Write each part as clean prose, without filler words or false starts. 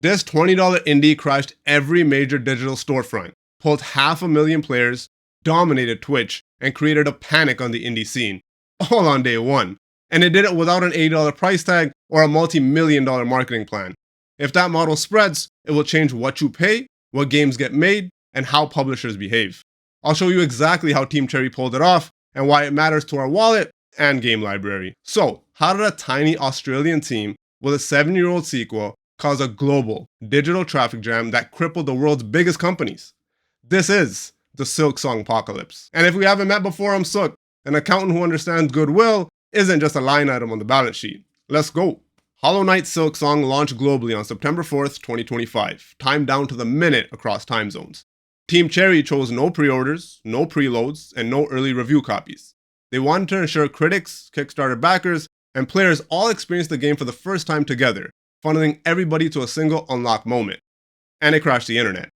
This $20 indie crashed every major digital storefront, pulled 500,000 players, dominated Twitch, and created a panic on the indie scene, all on day one. And it did it without an $80 price tag or a multi-million-dollar marketing plan. If that model spreads, it will change what you pay, what games get made, and how publishers behave. I'll show you exactly how Team Cherry pulled it off and why it matters to our wallet and game library. So, how did a tiny Australian team with a 7-year-old sequel cause a global digital traffic jam that crippled the world's biggest companies? This is the Silksongpocalypse. And if we haven't met before, I'm Sook. An accountant who understands goodwill isn't just a line item on the balance sheet. Let's go. Hollow Knight Silksong launched globally on September 4th, 2025, timed down to the minute across time zones. Team Cherry chose no pre-orders, no preloads, and no early review copies. They wanted to ensure critics, Kickstarter backers, and players all experienced the game for the first time together, funneling everybody to a single unlock moment. And it crashed the internet.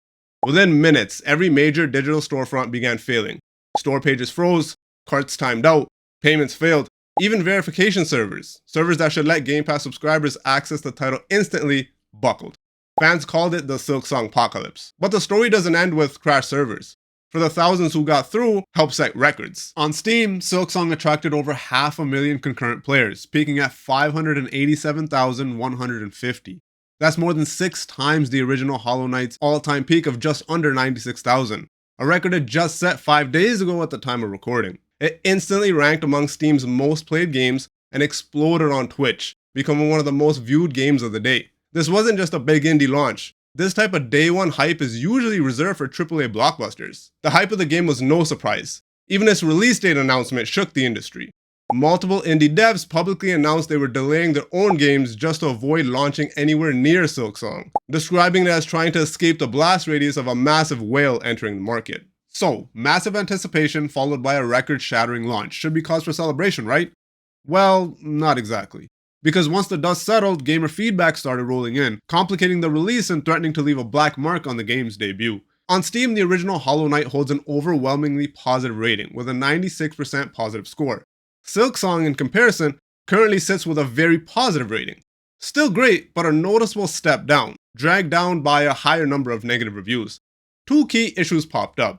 Within minutes, every major digital storefront began failing. Store pages froze, carts timed out, payments failed, even verification servers that should let Game Pass subscribers access the title instantly, buckled. Fans called it the Silksongpocalypse. But the story doesn't end with crashed servers. For the thousands who got through, helped set records. On Steam, Silksong attracted over 500,000 concurrent players, peaking at 587,150. That's more than 6 times the original Hollow Knight's all-time peak of just under 96,000. A record it just set 5 days ago at the time of recording. It instantly ranked among Steam's most played games and exploded on Twitch, becoming one of the most viewed games of the day. This wasn't just a big indie launch. This type of day one hype is usually reserved for AAA blockbusters. The hype of the game was no surprise. Even its release date announcement shook the industry. Multiple indie devs publicly announced they were delaying their own games just to avoid launching anywhere near Silksong, describing it as trying to escape the blast radius of a massive whale entering the market. So, massive anticipation followed by a record-shattering launch should be cause for celebration, right? Well, not exactly. Because once the dust settled, gamer feedback started rolling in, complicating the release and threatening to leave a black mark on the game's debut. On Steam, the original Hollow Knight holds an overwhelmingly positive rating, with a 96% positive score. Silksong, in comparison, currently sits with a very positive rating. Still great, but a noticeable step down, dragged down by a higher number of negative reviews. 2 key issues popped up.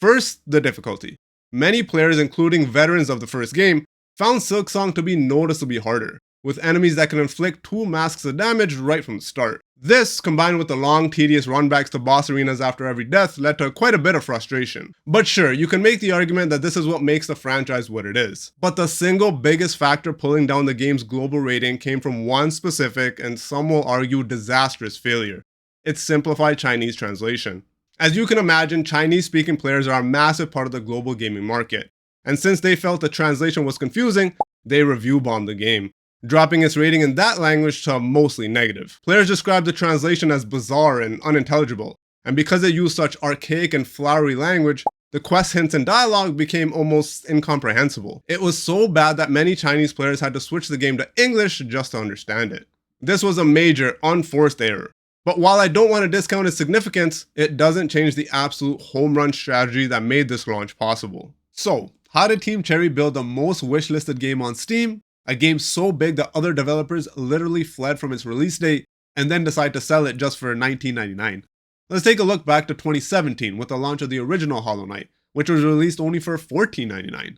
First, the difficulty. Many players, including veterans of the first game, found Silksong to be noticeably harder, with enemies that can inflict 2 masks of damage right from the start. This, combined with the long, tedious runbacks to boss arenas after every death, led to quite a bit of frustration. But sure, you can make the argument that this is what makes the franchise what it is. But the single biggest factor pulling down the game's global rating came from one specific, and some will argue disastrous failure: its simplified Chinese translation. As you can imagine, Chinese-speaking players are a massive part of the global gaming market, and since they felt the translation was confusing, they review-bombed the game, dropping its rating in that language to mostly negative. Players described the translation as bizarre and unintelligible, and because it used such archaic and flowery language, the quest hints and dialogue became almost incomprehensible. It was so bad that many Chinese players had to switch the game to English just to understand it. This was a major, unforced error. But while I don't want to discount its significance, it doesn't change the absolute home run strategy that made this launch possible. So, how did Team Cherry build the most wishlisted game on Steam? A game so big that other developers literally fled from its release date and then decide to sell it just for $19.99. Let's take a look back to 2017 with the launch of the original Hollow Knight, which was released only for $14.99.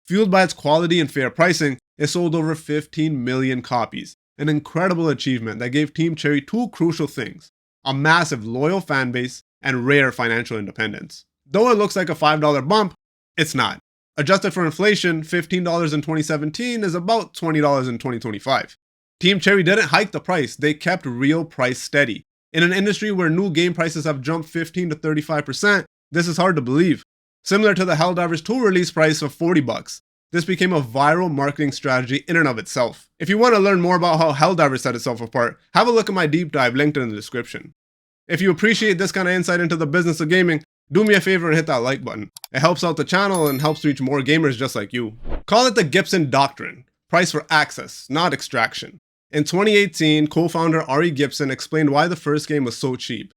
Fueled by its quality and fair pricing, it sold over 15 million copies, an incredible achievement that gave Team Cherry 2 crucial things: a massive loyal fanbase and rare financial independence. Though it looks like a $5 bump, it's not. Adjusted for inflation, $15 in 2017 is about $20 in 2025. Team Cherry didn't hike the price, they kept real price steady. In an industry where new game prices have jumped 15 to 35%, this is hard to believe. Similar to the Helldivers 2 release price of $40, this became a viral marketing strategy in and of itself. If you want to learn more about how Helldivers set itself apart, have a look at my deep dive linked in the description. If you appreciate this kind of insight into the business of gaming, do me a favor and hit that like button. It helps out the channel and helps reach more gamers just like you. Call it the Gibson Doctrine: price for access, not extraction. In 2018, co-founder Ari Gibson explained why the first game was so cheap.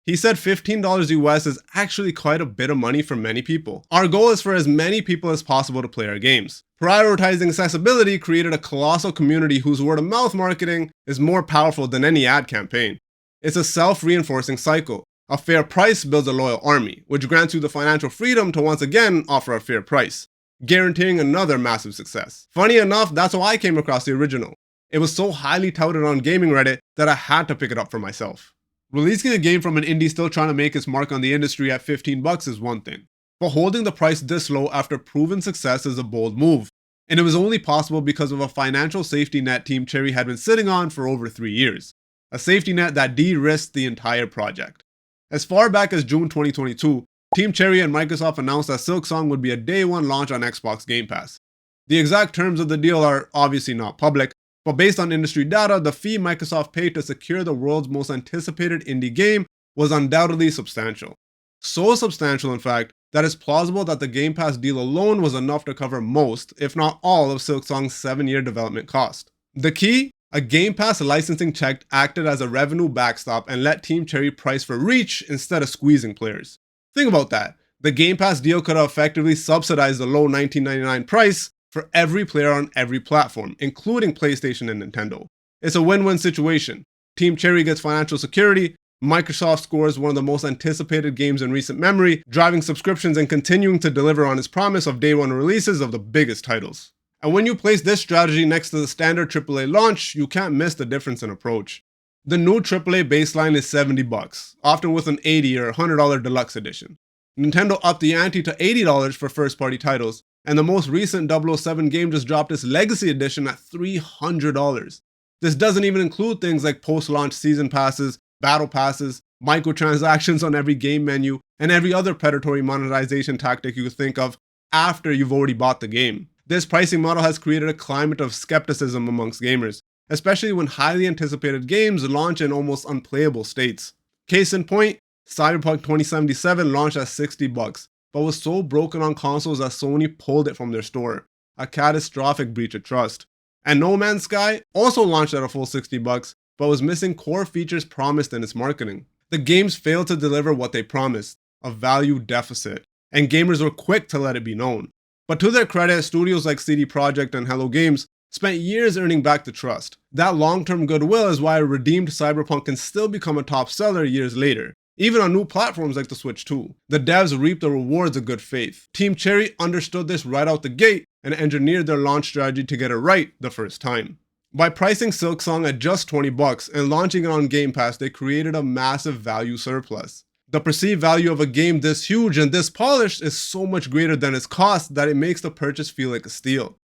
He said $15 US is actually quite a bit of money for many people. Our goal is for as many people as possible to play our games. Prioritizing accessibility created a colossal community whose word-of-mouth marketing is more powerful than any ad campaign. It's a self-reinforcing cycle. A fair price builds a loyal army, which grants you the financial freedom to once again offer a fair price, guaranteeing another massive success. Funny enough, that's how I came across the original. It was so highly touted on gaming Reddit that I had to pick it up for myself. Releasing a game from an indie still trying to make its mark on the industry at $15 is one thing, but holding the price this low after proven success is a bold move. And it was only possible because of a financial safety net Team Cherry had been sitting on for over 3 years. A safety net that de-risked the entire project. As far back as June 2022, Team Cherry and Microsoft announced that Silksong would be a day one launch on Xbox Game Pass. The exact terms of the deal are obviously not public, but based on industry data, the fee Microsoft paid to secure the world's most anticipated indie game was undoubtedly substantial. So substantial, in fact, that it's plausible that the Game Pass deal alone was enough to cover most, if not all, of Silksong's 7-year development cost. The key? A Game Pass licensing check acted as a revenue backstop and let Team Cherry price for reach instead of squeezing players. Think about that. The Game Pass deal could have effectively subsidized the low $19.99 price for every player on every platform, including PlayStation and Nintendo. It's a win-win situation. Team Cherry gets financial security, Microsoft scores one of the most anticipated games in recent memory, driving subscriptions and continuing to deliver on its promise of day one releases of the biggest titles. And when you place this strategy next to the standard AAA launch, you can't miss the difference in approach. The new AAA baseline is $70, often with an $80 or $100 deluxe edition. Nintendo upped the ante to $80 for first-party titles, and the most recent 007 game just dropped its Legacy Edition at $300. This doesn't even include things like post-launch season passes, battle passes, microtransactions on every game menu, and every other predatory monetization tactic you could think of after you've already bought the game. This pricing model has created a climate of skepticism amongst gamers, especially when highly anticipated games launch in almost unplayable states. Case in point, Cyberpunk 2077 launched at $60, but was so broken on consoles that Sony pulled it from their store, a catastrophic breach of trust. And No Man's Sky also launched at a full $60, but was missing core features promised in its marketing. The games failed to deliver what they promised, a value deficit, and gamers were quick to let it be known. But to their credit, studios like CD Projekt and Hello Games spent years earning back the trust. That long-term goodwill is why a redeemed Cyberpunk can still become a top seller years later, even on new platforms like the Switch 2. The devs reaped the rewards of good faith. Team Cherry understood this right out the gate and engineered their launch strategy to get it right the first time. By pricing Silksong at just $20 and launching it on Game Pass, they created a massive value surplus. The perceived value of a game this huge and this polished is so much greater than its cost that it makes the purchase feel like a steal.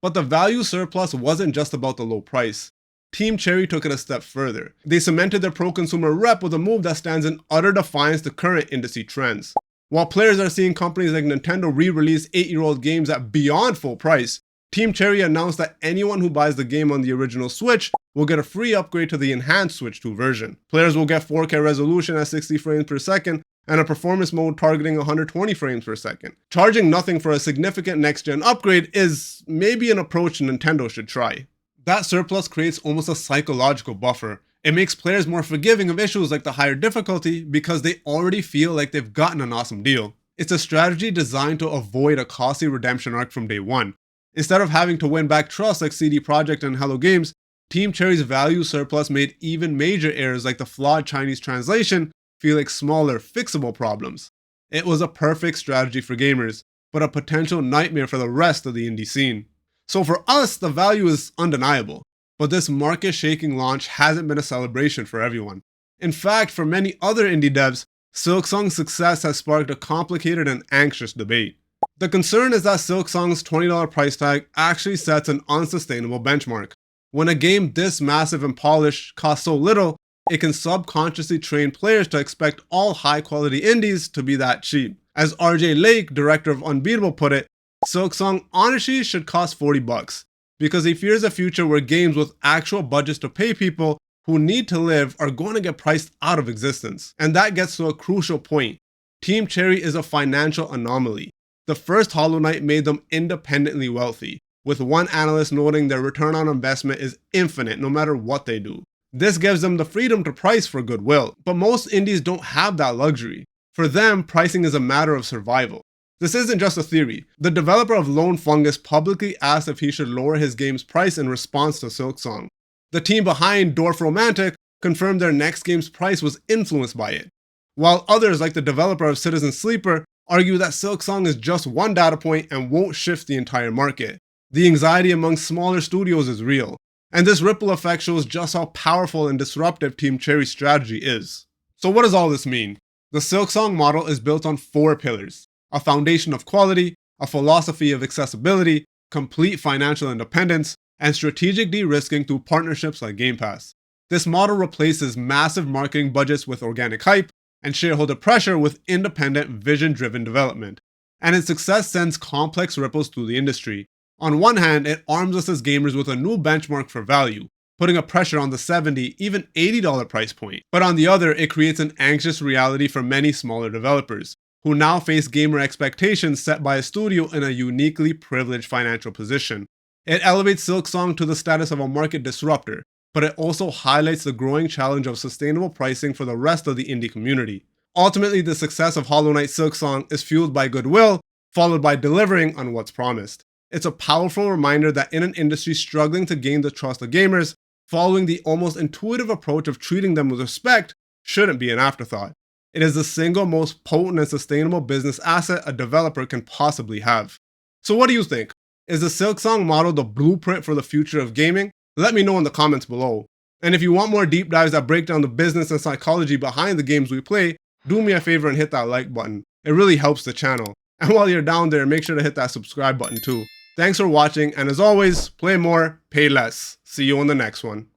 But the value surplus wasn't just about the low price. Team Cherry took it a step further. They cemented their pro-consumer rep with a move that stands in utter defiance to current industry trends. While players are seeing companies like Nintendo re-release 8-year-old games at beyond full price, Team Cherry announced that anyone who buys the game on the original Switch will get a free upgrade to the enhanced Switch 2 version. Players will get 4K resolution at 60 frames per second and a performance mode targeting 120 frames per second. Charging nothing for a significant next-gen upgrade is maybe an approach Nintendo should try. That surplus creates almost a psychological buffer. It makes players more forgiving of issues like the higher difficulty because they already feel like they've gotten an awesome deal. It's a strategy designed to avoid a costly redemption arc from day one. Instead of having to win back trust like CD Projekt and Hello Games, Team Cherry's value surplus made even major errors like the flawed Chinese translation feel like smaller, fixable problems. It was a perfect strategy for gamers, but a potential nightmare for the rest of the indie scene. So for us, the value is undeniable, but this market-shaking launch hasn't been a celebration for everyone. In fact, for many other indie devs, Silksong's success has sparked a complicated and anxious debate. The concern is that Silksong's $20 price tag actually sets an unsustainable benchmark. When a game this massive and polished costs so little, it can subconsciously train players to expect all high-quality indies to be that cheap. As RJ Lake, director of Unbeatable, put it, Silksong honestly should cost $40, because he fears a future where games with actual budgets to pay people who need to live are going to get priced out of existence. And that gets to a crucial point. Team Cherry is a financial anomaly. The first Hollow Knight made them independently wealthy, with one analyst noting their return on investment is infinite no matter what they do. This gives them the freedom to price for goodwill, but most indies don't have that luxury. For them, pricing is a matter of survival. This isn't just a theory. The developer of Lone Fungus publicly asked if he should lower his game's price in response to Silksong. The team behind Dwarf Romantic confirmed their next game's price was influenced by it. While others, like the developer of Citizen Sleeper, argue that Silksong is just one data point and won't shift the entire market. The anxiety among smaller studios is real, and this ripple effect shows just how powerful and disruptive Team Cherry's strategy is. So what does all this mean? The Silksong model is built on 4 pillars: a foundation of quality, a philosophy of accessibility, complete financial independence, and strategic de-risking through partnerships like Game Pass. This model replaces massive marketing budgets with organic hype and shareholder pressure with independent, vision-driven development. And its success sends complex ripples through the industry. On one hand, it arms us as gamers with a new benchmark for value, putting a pressure on the $70, even $80 price point. But on the other, it creates an anxious reality for many smaller developers, who now face gamer expectations set by a studio in a uniquely privileged financial position. It elevates Silksong to the status of a market disruptor, but it also highlights the growing challenge of sustainable pricing for the rest of the indie community. Ultimately, the success of Hollow Knight Silksong is fueled by goodwill, followed by delivering on what's promised. It's a powerful reminder that in an industry struggling to gain the trust of gamers, following the almost intuitive approach of treating them with respect shouldn't be an afterthought. It is the single most potent and sustainable business asset a developer can possibly have. So what do you think? Is the Silksong model the blueprint for the future of gaming? Let me know in the comments below. And if you want more deep dives that break down the business and psychology behind the games we play, do me a favor and hit that like button. It really helps the channel. And while you're down there, make sure to hit that subscribe button too. Thanks for watching, and as always, play more, pay less. See you on the next one.